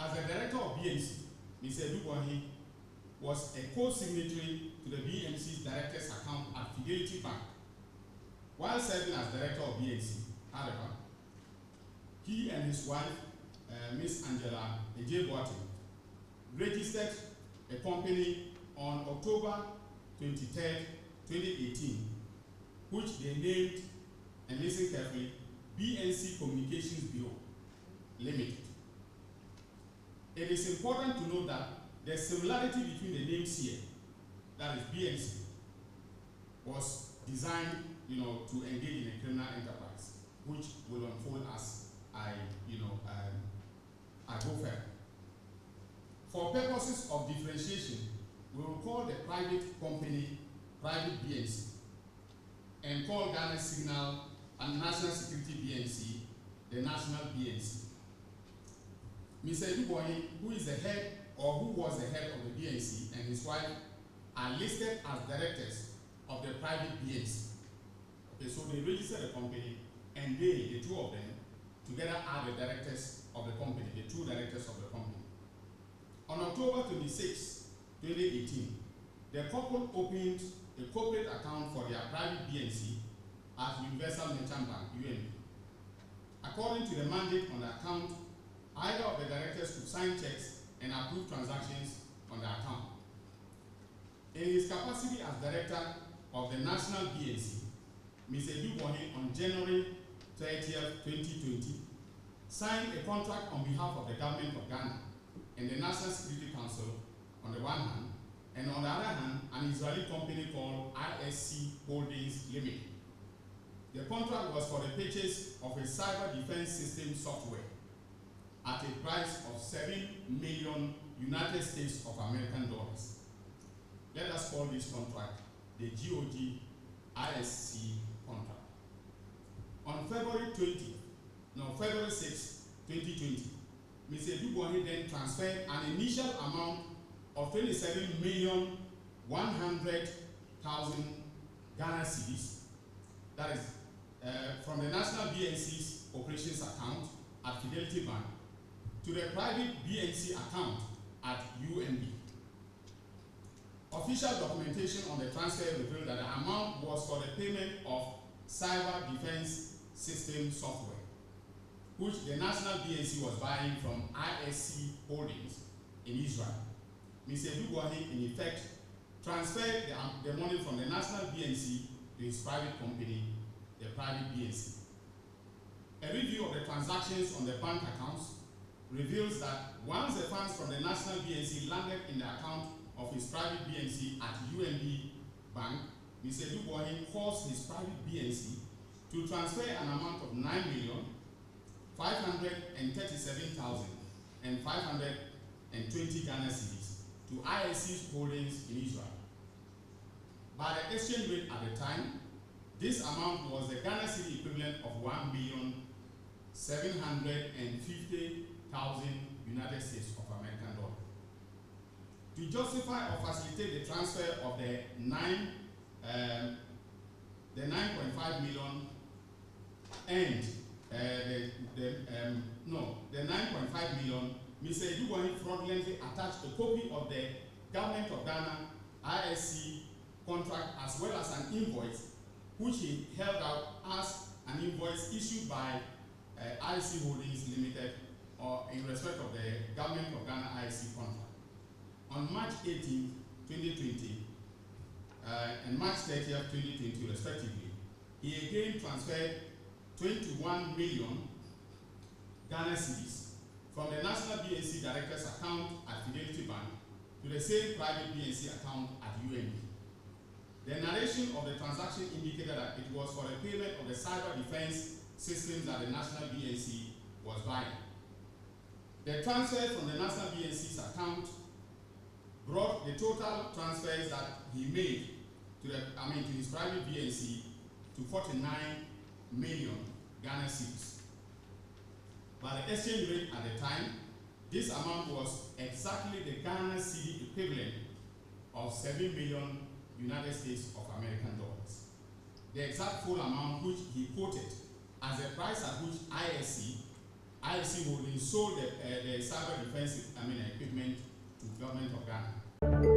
As the director of BNC, Mr. Adu-Boahene was a co-signatory to the BNC's director's account at Fidelity Bank. While serving as director of BNC, however, he and his wife, Ms. Angela Adu-Boahene, registered a company on October 23, 2018, which they named, and listen carefully, BNC Communications Bureau Limited. It is important to note that the similarity between the names here, that is BNC, was designed, to engage in a criminal enterprise, which will unfold as I go further. For purposes of differentiation, we will call the private company private BNC, and call Ghana Signal and National Security BNC the National BNC. Mr. Adu-Boahene, who is the head or who was the head of the BNC, and his wife are listed as directors of the private BNC. Okay, so they registered the company, and they, the two of them, together are the directors of the company, the two directors of the company. On October 26, 2018, the couple opened a corporate account for their private BNC at Universal Merchant Bank, UNB. According to the mandate on the account, either of the directors could sign checks and approve transactions on the account. In his capacity as director of the National BNC, Mr. Adu-Boahene on January 30, 2020, signed a contract on behalf of the government of Ghana and the National Security Council on the one hand, and on the other hand, an Israeli company called ISC Holdings Limited. The contract was for the purchase of a cyber defense system software at a price of $7 million United States of American dollars. Let us call this contract the GOG ISC contract. On February 6, 2020, Mr. Adu-Boahene then transferred an initial amount of 27,100,000 Ghana cedis, that is from the National BNC's operations account at Fidelity Bank to the private BNC account at UNB. Official documentation on the transfer revealed that the amount was for the payment of cyber defense system software, which the National BNC was buying from ISC Holdings in Israel. Mr. Adu-Boahene, in effect, transferred the money from the National BNC to his private company, the private BNC. A review of the transactions on the bank accounts reveals that once the funds from the National BNC landed in the account of his private BNC at UNB Bank, Mr. Adu-Boahene caused his private BNC to transfer an amount of 9,537,520 Ghana cedis to ISC Holdings in Israel. By the exchange rate at the time, this amount was the Ghana cedi equivalent of 1,750,000 United States of American dollars. To justify or facilitate the transfer of the 9.5 million and the 9.5 million, Mr. Adu-Boahene fraudulently attached a copy of the Government of Ghana ISC contract as well as an invoice, which he held out as an invoice issued by ISC Holdings Limited or in respect of the Government of Ghana ISC contract. On March 18, 2020 and March 30, 2020 respectively, he again transferred 21 million Ghana cedis from the National BNC Director's account at Fidelity Bank to the same private BNC account at UNB. The narration of the transaction indicated that it was for the payment of the cyber defense systems that the National BNC was buying. The transfer from the National BNC's account brought the total transfers that he made to his private BNC to 49 million Ghana cedis. By the exchange rate at the time, this amount was exactly the Ghana cedi equivalent of 7 million United States of American dollars. The exact full amount which he quoted as the price at which ISC IC Holdings sold the cyber defense equipment to the government of Ghana.